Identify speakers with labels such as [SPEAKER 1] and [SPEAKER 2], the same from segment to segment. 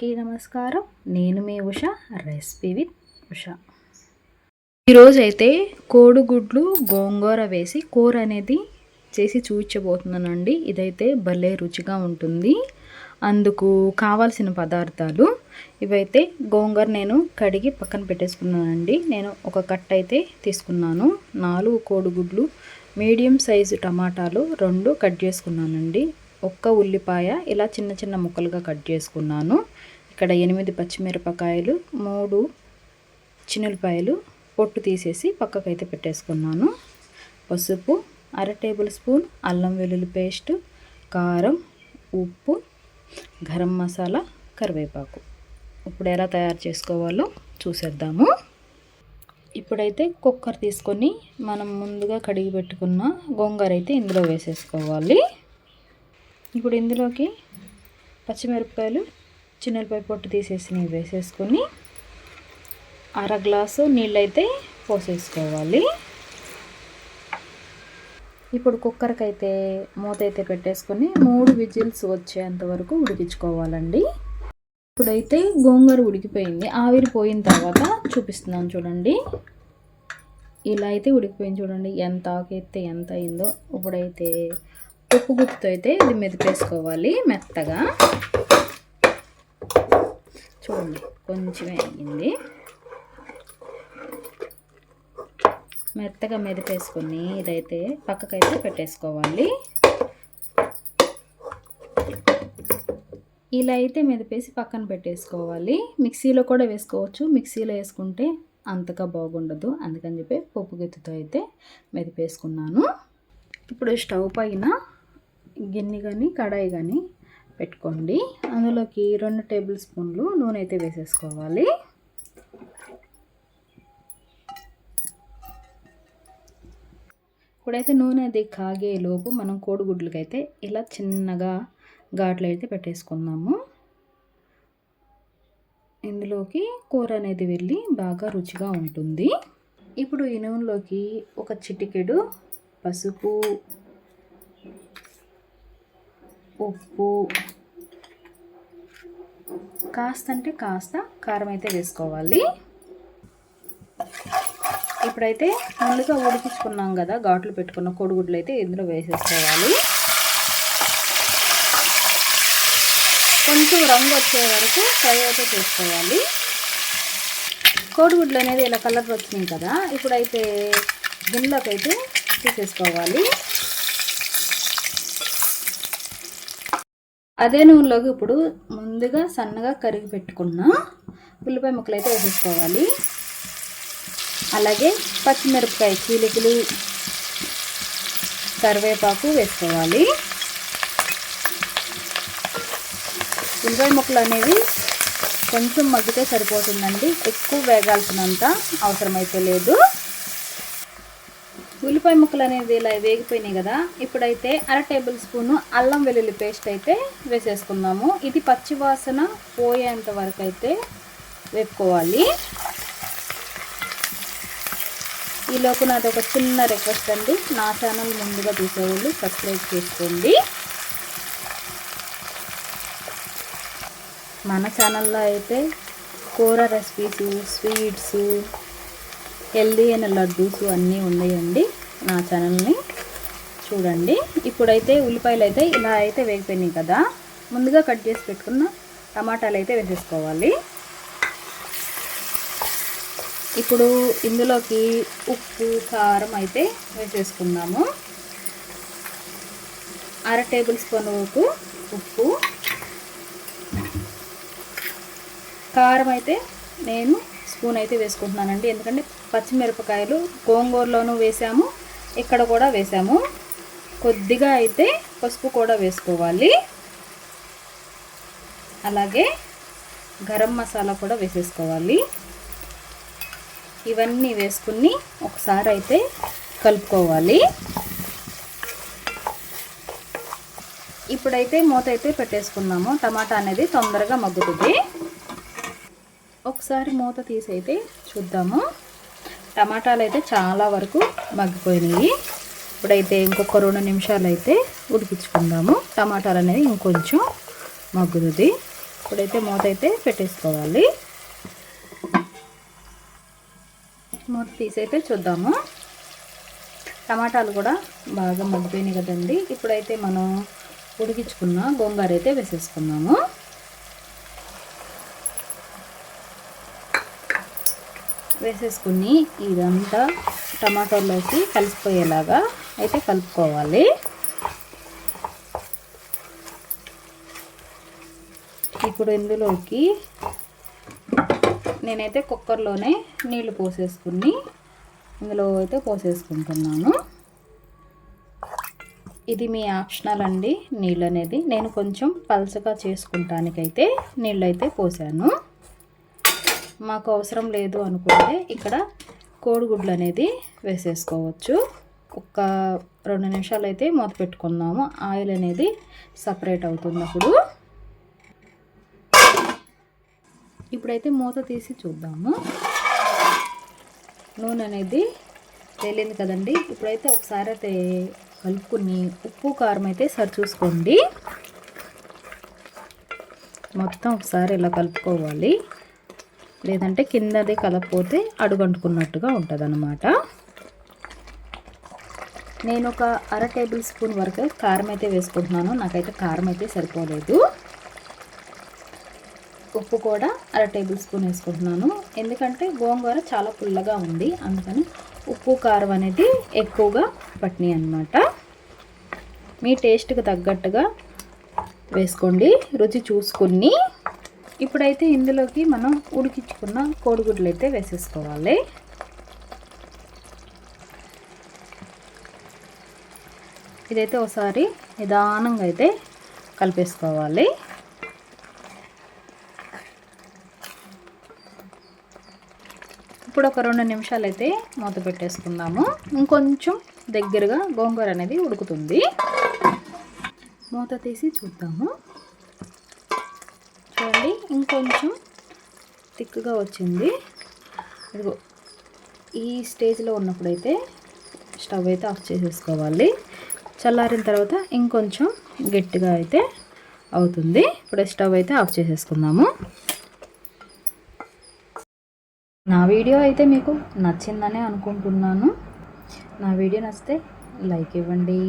[SPEAKER 1] అందరికీ నమస్కారం. నేను మీ ఉష, రెసిపీ విత్ ఉష. ఈరోజు అయితే కోడిగుడ్లు గోంగూర వేసి కూర అనేది చేసి చూపించబోతున్నానండి. ఇదైతే భలే రుచిగా ఉంటుంది. అందుకు కావాల్సిన పదార్థాలు ఇవైతే గోంగూర నేను కడిగి పక్కన పెట్టేసుకున్నానండి. నేను ఒక కట్ట అయితే తీసుకున్నాను. 4 కోడిగుడ్లు, మీడియం సైజు టమాటాలు 2 కట్ చేసుకున్నానండి. ఒక్క ఉల్లిపాయ ఇలా చిన్న చిన్న ముక్కలుగా కట్ చేసుకున్నాను. ఇక్కడ 8 పచ్చిమిరపకాయలు, 3 చిన్నులపాయలు పొట్టు తీసేసి పక్కకైతే పెట్టేసుకున్నాను. పసుపు, 1/2 టేబుల్ స్పూన్ అల్లం వెల్లుల్లి పేస్ట్, కారం, ఉప్పు, గరం మసాలా, కరివేపాకు. ఇప్పుడు ఎలా తయారు చేసుకోవాలో చూసేద్దాము. ఇప్పుడైతే కుక్కర్ తీసుకొని మనం ముందుగా కడిగి పెట్టుకున్న గోంగూర అయితే ఇందులో వేసేసుకోవాలి. ఇప్పుడు ఇందులోకి పచ్చిమిరపకాయలు, చిన్నులపాయ పొట్టు తీసేసి వేసేసుకొని 1/2 గ్లాసు నీళ్ళైతే పోసేసుకోవాలి. ఇప్పుడు కుక్కర్కి అయితే మూత అయితే పెట్టేసుకొని 3 విజిల్స్ వచ్చేంత వరకు ఉడికించుకోవాలండి. ఇప్పుడైతే గోంగూర ఉడికిపోయింది. ఆవిరి పోయిన తర్వాత చూపిస్తున్నాను చూడండి. ఇలా అయితే ఉడికిపోయింది చూడండి. ఎంత ఆకైతే ఎంత అయిందో. ఇప్పుడైతే ఉప్పు గుత్తుతో అయితే ఇది మెదిపేసుకోవాలి మెత్తగా. చూడండి కొంచెమే అయ్యింది. మెత్తగా మెదిపేసుకొని ఇదైతే పక్కకైతే పెట్టేసుకోవాలి. ఇలా అయితే మెదిపేసి పక్కన పెట్టేసుకోవాలి. మిక్సీలో కూడా వేసుకోవచ్చు. మిక్సీలో వేసుకుంటే అంతగా బాగుండదు. అందుకని చెప్పి పప్పు గుత్తుతో అయితే మెదిపేసుకున్నాను. ఇప్పుడు స్టవ్ పైన గిన్నె కానీ కడాయి కానీ పెట్టుకోండి. అందులోకి 2 టేబుల్ స్పూన్లు నూనె అయితే వేసేసుకోవాలి. ఇప్పుడైతే నూనె అది కాగే లోపు మనం కోడిగుడ్లకైతే ఇలా చిన్నగా ఘాట్లు అయితే పెట్టేసుకుందాము. ఇందులోకి కూర అనేది వెళ్ళి బాగా రుచిగా ఉంటుంది. ఇప్పుడు ఈ నూనెలోకి ఒక చిటికెడు పసుపు, ఉప్పు, కాస్త కారం అయితే వేసుకోవాలి. ఇప్పుడైతే ముందుగా ఉడికించుకున్నాం కదా ఘాట్లు పెట్టుకున్న కోడిగుడ్లు అయితే ఇందులో వేసేసుకోవాలి. కొంచెం రంగు వచ్చే వరకు ఫ్రై అయితే చేసుకోవాలి. కోడిగుడ్లు అనేది ఇలా కలర్ వచ్చినాయి కదా. ఇప్పుడైతే గిన్నెలోకి అయితే తీసేసుకోవాలి. అదే నూనెలోకి ఇప్పుడు ముందుగా సన్నగా కరిగి పెట్టుకున్న ఉల్లిపాయ ముక్కలు అయితే వేసేసుకోవాలి. అలాగే పచ్చిమిరపకాయ చీలికలు, కరివేపాకు వేసుకోవాలి. ఉల్లిపాయ ముక్కలు అనేవి కొంచెం మగ్గితే సరిపోతుందండి. ఎక్కువ వేగాల్సినంత అవసరమైతే లేదు. ఉల్లిపాయ ముక్కలు అనేది ఇలా వేగిపోయినాయి కదా. ఇప్పుడైతే 1/2 టేబుల్ స్పూను అల్లం వెల్లుల్లి పేస్ట్ అయితే వేసేసుకుందాము. ఇది పచ్చి వాసన పోయేంత వరకు అయితే వేపుకోవాలి. ఈలోపు నాది ఒక చిన్న రిక్వెస్ట్ అండి. నా ఛానల్ ముందుగా చూసేవాళ్ళు సబ్స్క్రైబ్ చేసుకోండి. మన ఛానల్లో అయితే కూర రెసిపీస్, స్వీట్స్, హెల్దీ అయిన లడ్డూస్ అన్నీ ఉన్నాయండి. నా ఛానల్ని చూడండి. ఇప్పుడైతే ఉల్లిపాయలు అయితే ఇలా అయితే వేగిపోయినాయి కదా. ముందుగా కట్ చేసి పెట్టుకున్న టమాటాలు అయితే వేసేసుకోవాలి. ఇప్పుడు ఇందులోకి ఉప్పు, కారం అయితే వేసేసుకుందాము. 1/2 టేబుల్ స్పూన్ వరకు ఉప్పు, కారం అయితే నేను స్పూన్ అయితే వేసుకుంటున్నానండి. ఎందుకంటే పచ్చిమిరపకాయలు గోంగూరలోనూ వేసాము, ఇక్కడ కూడా వేసాము. కొద్దిగా అయితే పసుపు కూడా వేసుకోవాలి. అలాగే గరం మసాలా కూడా వేసేసుకోవాలి. ఇవన్నీ వేసుకుని ఒకసారి అయితే కలుపుకోవాలి. ఇప్పుడైతే మూత అయితే పెట్టేసుకున్నాము. టమాటా అనేది తొందరగా మగ్గుతుంది. ఒకసారి మూత తీసి అయితే చూద్దాము. టమాటాలు అయితే చాలా వరకు మగ్గిపోయినాయి. ఇప్పుడైతే ఇంకొక 2 నిమిషాలు అయితే ఉడికించుకుందాము. టమాటాలు అనేది ఇంకొంచెం మగ్గుతుంది. ఇప్పుడైతే మూత అయితే పెట్టేసుకోవాలి. మూత తీసైతే చూద్దాము. టమాటాలు కూడా బాగా మగ్గిపోయినాయి కదండి. ఇప్పుడైతే మనం ఉడికించుకున్న గోంగూర అయితే వేసేసుకున్నాము. వేసేసుకుని ఇదంతా టమాటోలోకి కలిసిపోయేలాగా అయితే కలుపుకోవాలి. ఇప్పుడు ఇందులోకి నేనైతే కుక్కర్లోనే నీళ్లు పోసేసుకుని ఇందులో అయితే పోసేసుకుంటున్నాను. ఇది మీ ఆప్షనల్ అండి. నీళ్ళు అనేది నేను కొంచెం పలచగా చేసుకుంటానికైతే నీళ్ళు అయితే పోసాను. మాకు అవసరం లేదు అనుకుంటే ఇక్కడ కోడిగుడ్లు అనేది వేసేసుకోవచ్చు. ఒక 2 నిమిషాలు అయితే మూత పెట్టుకుందాము. ఆయిల్ అనేది సపరేట్ అవుతుంది. ఇప్పుడైతే మూత తీసి చూద్దాము. నూనె అనేది తేలింది కదండి. ఇప్పుడైతే ఒకసారి అయితే కలుపుకుని ఉప్పు కారం అయితే సరి చూసుకోండి. మొత్తం ఒకసారి ఇలా కలుపుకోవాలి. లేదంటే కిందది కలపపోతే అడుగంటుకున్నట్టుగా ఉంటుంది అన్నమాట. నేను ఒక 1/2 టేబుల్ స్పూన్ వరకు కారం అయితే వేసుకుంటున్నాను. నాకైతే కారం అయితే సరిపోలేదు. ఉప్పు కూడా 1/2 టేబుల్ స్పూన్ వేసుకుంటున్నాను. ఎందుకంటే గోంగూర చాలా పుల్లగా ఉంది, అందుకని ఉప్పు కారం అనేది ఎక్కువగా పట్టినాయి అన్నమాట. మీ టేస్ట్కి తగ్గట్టుగా వేసుకోండి, రుచి చూసుకుని. ఇప్పుడైతే ఇందులోకి మనం ఉడికించుకున్న కోడిగుడ్లు అయితే వేసేసుకోవాలి. ఇదైతే ఒకసారి నిదానంగా అయితే కలిపేసుకోవాలి. ఇప్పుడు ఒక 2 నిమిషాలు అయితే మూత పెట్టేసుకుందాము. ఇంకొంచెం దగ్గరగా గోంగూర అనేది ఉడుకుతుంది. మూత తీసి చూద్దాము. చూడండి, ఇంకొంచెం థిక్గా వచ్చింది. ఇదిగో ఈ స్టేజ్లో ఉన్నప్పుడైతే స్టవ్ అయితే ఆఫ్ చేసేసుకోవాలి. చల్లారిన తర్వాత ఇంకొంచెం గట్టిగా అయితే అవుతుంది. ఇప్పుడు స్టవ్ అయితే ఆఫ్ చేసేసుకుందాము. నా వీడియో అయితే మీకు నచ్చిందనే అనుకుంటున్నాను. నా వీడియో నచ్చితే లైక్ ఇవ్వండి.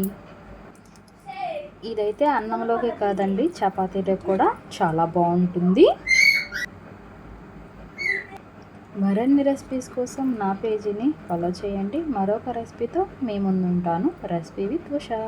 [SPEAKER 1] ఇదైతే అన్నంలోకే కాదండి, చపాతీలోకి కూడా చాలా బాగుంటుంది. మరిన్ని రెసిపీస్ కోసం నా పేజీని ఫాలో చేయండి. మరొక రెసిపీతో మీ ముందు ఉంటాను. Recipe with Usha.